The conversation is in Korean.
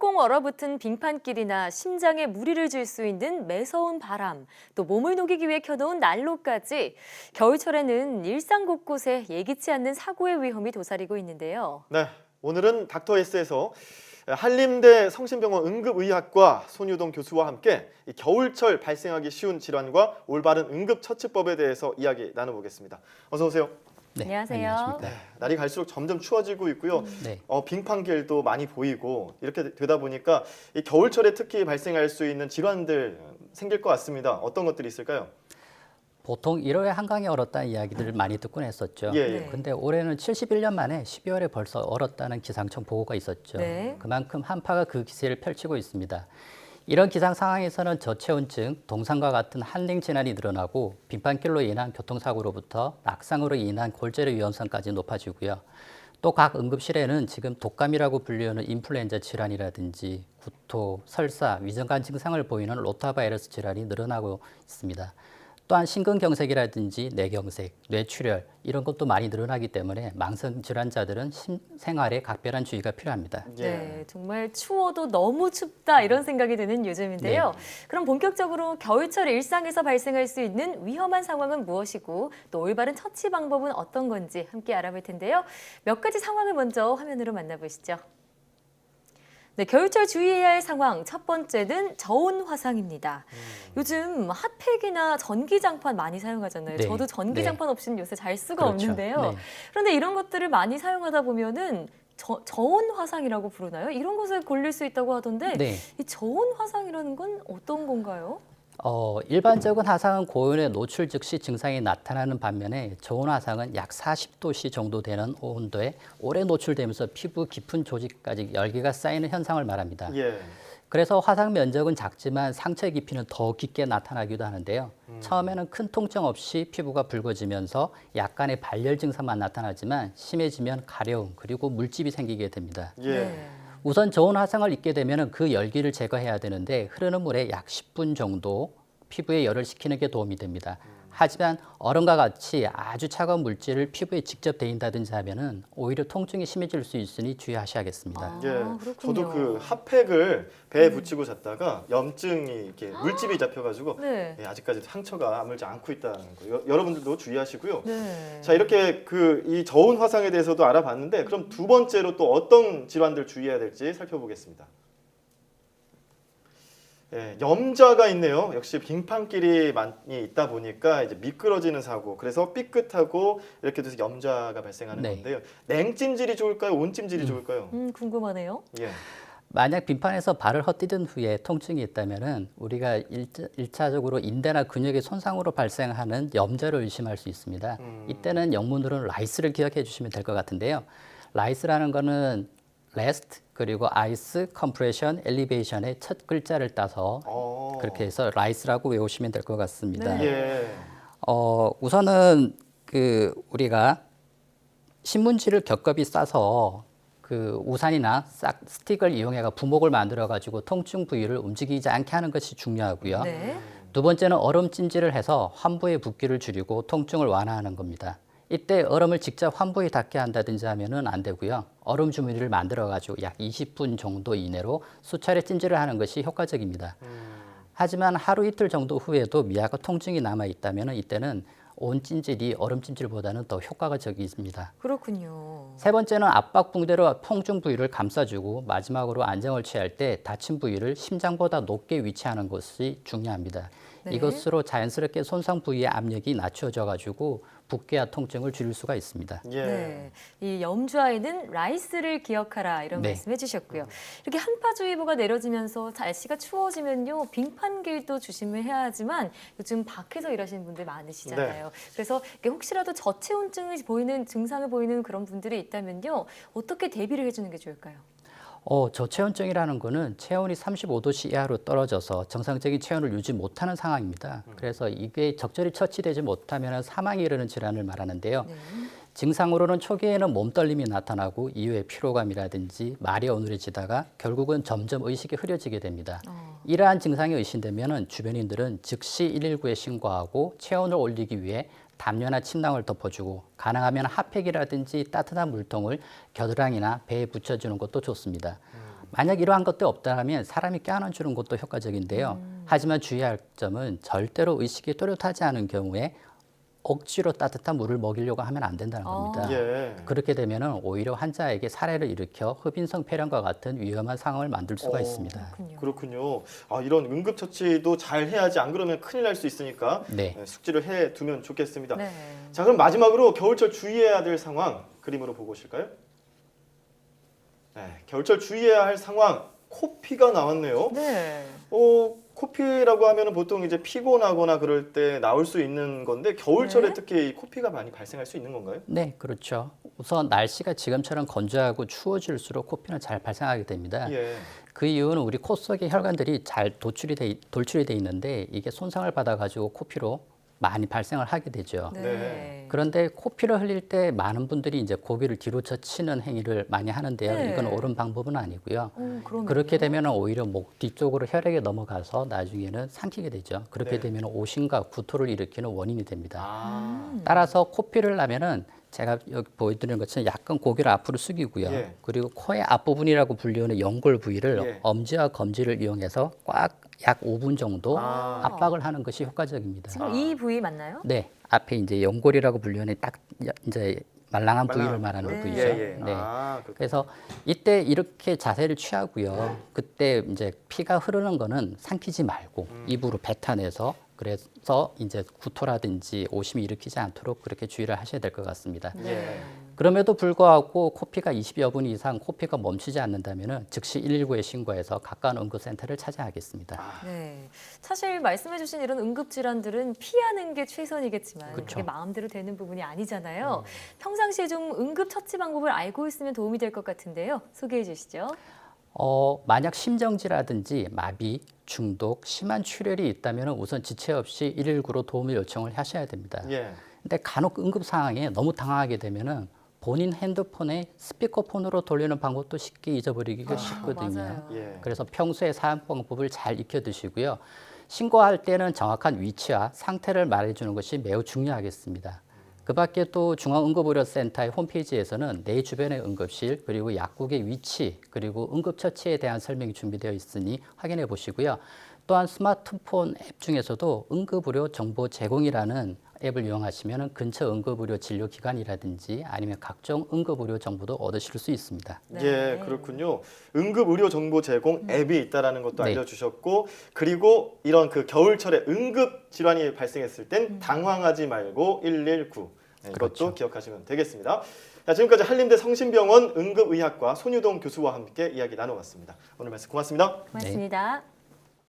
꽁꽁 얼어붙은 빙판길이나 심장에 무리를 줄 수 있는 매서운 바람, 또 몸을 녹이기 위해 켜놓은 난로까지 겨울철에는 일상 곳곳에 예기치 않는 사고의 위험이 도사리고 있는데요. 네, 오늘은 닥터 S에서 한림대 성심병원 응급의학과 손유동 교수와 함께 이 겨울철 발생하기 쉬운 질환과 올바른 응급처치법에 대해서 이야기 나눠보겠습니다. 어서 오세요. 네, 안녕하세요. 안녕하십니까. 네, 날이 갈수록 점점 추워지고 있고요. 네. 빙판길도 많이 보이고 이렇게 되다 보니까 이 겨울철에 특히 발생할 수 있는 질환들 생길 것 같습니다. 어떤 것들이 있을까요? 보통 1월에 한강이 얼었다는 이야기들을 많이 듣곤 했었죠. 예, 네. 근데 올해는 71년 만에 12월에 벌써 얼었다는 기상청 보고가 있었죠. 네. 그만큼 한파가 그 기세를 펼치고 있습니다. 이런 기상 상황에서는 저체온증, 동상과 같은 한랭 질환이 늘어나고 빙판길로 인한 교통사고로부터 낙상으로 인한 골절의 위험성까지 높아지고요. 또 각 응급실에는 지금 독감이라고 불리우는 인플루엔자 질환이라든지 구토, 설사, 위중관 증상을 보이는 로타바이러스 질환이 늘어나고 있습니다. 또한 심근경색이라든지 뇌경색, 뇌출혈 이런 것도 많이 늘어나기 때문에 만성 질환자들은 생활에 각별한 주의가 필요합니다. 네, 정말 추워도 너무 춥다 이런 생각이 드는 요즘인데요. 그럼 본격적으로 겨울철 일상에서 발생할 수 있는 위험한 상황은 무엇이고 또 올바른 처치 방법은 어떤 건지 함께 알아볼 텐데요. 몇 가지 상황을 먼저 화면으로 만나보시죠. 네, 겨울철 주의해야 할 상황 첫 번째는 저온 화상입니다. 요즘 핫팩이나 전기장판 많이 사용하잖아요. 네. 저도 전기장판 없이는 요새 잘 수가 그렇죠. 없는데요. 네. 그런데 이런 것들을 많이 사용하다 보면은 저온 화상이라고 부르나요? 이런 것에 걸릴 수 있다고 하던데 네. 이 저온 화상이라는 건 어떤 건가요? 일반적인 화상은 고온에 노출 즉시 증상이 나타나는 반면에 저온 화상은 약 40도씨 정도 되는 온도에 오래 노출되면서 피부 깊은 조직까지 열기가 쌓이는 현상을 말합니다. 예. 그래서 화상 면적은 작지만 상처 깊이는 더 깊게 나타나기도 하는데요. 처음에는 큰 통증 없이 피부가 붉어지면서 약간의 발열 증상만 나타나지만 심해지면 가려움 그리고 물집이 생기게 됩니다. 예. 네. 우선 저온 화상을 입게 되면 그 열기를 제거해야 되는데 흐르는 물에 약 10분 정도 피부에 열을 식히는 게 도움이 됩니다. 하지만 얼음과 같이 아주 차가운 물질을 피부에 직접 대인다든지 하면은 오히려 통증이 심해질 수 있으니 주의하셔야겠습니다. 예. 그렇군요. 저도 그 핫팩을 배에 붙이고 잤다가 염증이 이렇게 물집이 잡혀가지고 네. 예, 아직까지 상처가 아물지 않고 있다는 거. 여러분들도 주의하시고요. 네. 자, 이렇게 이 저온 화상에 대해서도 알아봤는데 그럼 두 번째로 또 어떤 질환들 주의해야 될지 살펴보겠습니다. 예, 염좌가 있네요. 역시 빙판길이 많이 있다 보니까 이제 미끄러지는 사고, 그래서 삐끗하고 이렇게 돼서 염좌가 발생하는 네. 건데요. 냉찜질이 좋을까요? 온찜질이 좋을까요? 궁금하네요. 예. 만약 빙판에서 발을 헛디딘 후에 통증이 있다면은 우리가 일차적으로 인대나 근육의 손상으로 발생하는 염좌를 의심할 수 있습니다. 이때는 영문으로는 라이스를 기억해 주시면 될 것 같은데요. 라이스라는 거는 레스트 그리고 아이스 컴프레션 엘리베이션의 첫 글자를 따서 그렇게 해서 라이스라고 외우시면 될 것 같습니다. 네. 예. 우선은 우리가 신문지를 겹겹이 싸서 우산이나 스틱을 이용해가 부목을 만들어 가지고 통증 부위를 움직이지 않게 하는 것이 중요하고요. 네. 두 번째는 얼음 찜질을 해서 환부의 붓기를 줄이고 통증을 완화하는 겁니다. 이때 얼음을 직접 환부에 닿게 한다든지 하면은 안 되고요. 얼음 주머니를 만들어 가지고 약 20분 정도 이내로 수차례 찜질을 하는 것이 효과적입니다. 하지만 하루 이틀 정도 후에도 미약한 통증이 남아 있다면 이때는 온 찜질이 얼음 찜질보다는 더 효과가 적습니다. 그렇군요. 세 번째는 압박 붕대로 통증 부위를 감싸주고 마지막으로 안정을 취할 때 다친 부위를 심장보다 높게 위치하는 것이 중요합니다. 네. 이것으로 자연스럽게 손상 부위의 압력이 낮춰져 가지고 붓기와 통증을 줄일 수가 있습니다. 예. 네, 이 염좌에는 라이스를 기억하라 이런 네. 말씀해 주셨고요. 이렇게 한파주의보가 내려지면서 날씨가 추워지면요 빙판길도 조심을 해야 하지만 요즘 밖에서 일하시는 분들 많으시잖아요. 그래서 이게 혹시라도 저체온증을 보이는 증상을 보이는 그런 분들이 있다면요 어떻게 대비를 해주는 게 좋을까요? 저체온증이라는 거는 체온이 35도씨 이하로 떨어져서 정상적인 체온을 유지 못하는 상황입니다. 그래서 이게 적절히 처치되지 못하면 사망에 이르는 질환을 말하는데요. 네. 증상으로는 초기에는 몸떨림이 나타나고 이후에 피로감이라든지 말이 어눌해지다가 결국은 점점 의식이 흐려지게 됩니다. 이러한 증상이 의심되면 주변인들은 즉시 119에 신고하고 체온을 올리기 위해 담요나 침낭을 덮어주고 가능하면 핫팩이라든지 따뜻한 물통을 겨드랑이나 배에 붙여주는 것도 좋습니다. 만약 이러한 것도 없다면 사람이 껴안아주는 것도 효과적인데요. 하지만 주의할 점은 절대로 의식이 또렷하지 않은 경우에 억지로 따뜻한 물을 먹이려고 하면 안 된다는 겁니다. 예. 그렇게 되면 오히려 환자에게 살해를 일으켜 흡인성 폐렴과 같은 위험한 상황을 만들 수가 있습니다. 그렇군요. 아, 이런 응급처치도 잘 해야지 안 그러면 큰일 날 수 있으니까 네. 숙지를 해두면 좋겠습니다. 네. 자, 그럼 마지막으로 겨울철 주의해야 될 상황 그림으로 보고 오실까요? 네, 겨울철 주의해야 할 상황 코피가 나왔네요. 네. 코피라고 하면은 보통 이제 피곤하거나 그럴 때 나올 수 있는 건데 겨울철에 네. 특히 이 코피가 많이 발생할 수 있는 건가요? 네, 그렇죠. 우선 날씨가 지금처럼 건조하고 추워질수록 코피는 잘 발생하게 됩니다. 예. 그 이유는 우리 코 속의 혈관들이 잘 돌출이 돼 있는데 이게 손상을 받아가지고 코피로 많이 발생을 하게 되죠. 네. 그런데 코피를 흘릴 때 많은 분들이 이제 고개를 뒤로 젖히는 행위를 많이 하는데요. 네. 이건 옳은 방법은 아니고요. 그러면요? 그렇게 되면 오히려 목 뒤쪽으로 혈액이 넘어가서 나중에는 삼키게 되죠. 그렇게 네. 되면 오심과 구토를 일으키는 원인이 됩니다. 아. 따라서 코피를 나면은 제가 여기 보여드리는 것처럼 약간 고개를 앞으로 숙이고요. 예. 그리고 코의 앞부분이라고 불리는 연골 부위를 예. 엄지와 검지를 이용해서 꽉 약 5분 정도 아. 압박을 하는 것이 효과적입니다. 지금 이 부위 맞나요? 네, 앞에 이제 연골이라고 불리는 딱 이제 말랑한 부위를 말하는 네. 부위죠. 예, 예. 네. 아, 그렇군요. 그래서 이때 이렇게 자세를 취하고요. 그때 이제 피가 흐르는 거는 삼키지 말고 입으로 뱉어내서 그래서 이제 구토라든지 오심이 일으키지 않도록 그렇게 주의를 하셔야 될 것 같습니다. 예. 그럼에도 불구하고 코피가 20여 분 이상 코피가 멈추지 않는다면 즉시 119에 신고해서 가까운 응급센터를 찾아야겠습니다. 네. 사실 말씀해주신 이런 응급질환들은 피하는 게 최선이겠지만 그쵸. 그게 마음대로 되는 부분이 아니잖아요. 평상시에 좀 응급처치 방법을 알고 있으면 도움이 될 것 같은데요. 소개해 주시죠. 만약 심정지라든지 마비, 중독, 심한 출혈이 있다면 우선 지체 없이 119로 도움을 요청을 하셔야 됩니다. 예. 근데 간혹 응급 상황에 너무 당황하게 되면은 본인 핸드폰에 스피커폰으로 돌리는 방법도 쉽게 잊어버리기가 쉽거든요. 맞아요. 예. 그래서 평소에 사용 방법을 잘 익혀두시고요. 신고할 때는 정확한 위치와 상태를 말해주는 것이 매우 중요하겠습니다. 그 밖에 또 중앙응급의료센터의 홈페이지에서는 내 주변의 응급실, 그리고 약국의 위치, 그리고 응급처치에 대한 설명이 준비되어 있으니 확인해 보시고요. 또한 스마트폰 앱 중에서도 응급의료 정보 제공이라는 앱을 이용하시면 근처 응급의료 진료기관이라든지 아니면 각종 응급의료 정보도 얻으실 수 있습니다. 예, 그렇군요. 응급의료 정보 제공 앱이 있다라는 것도 네. 알려주셨고, 그리고 이런 그 겨울철에 응급 질환이 발생했을 땐 당황하지 말고 119 네, 이것도 그렇죠. 기억하시면 되겠습니다. 자, 지금까지 한림대 성심병원 응급의학과 손유동 교수와 함께 이야기 나눠봤습니다. 오늘 말씀 고맙습니다. 고맙습니다.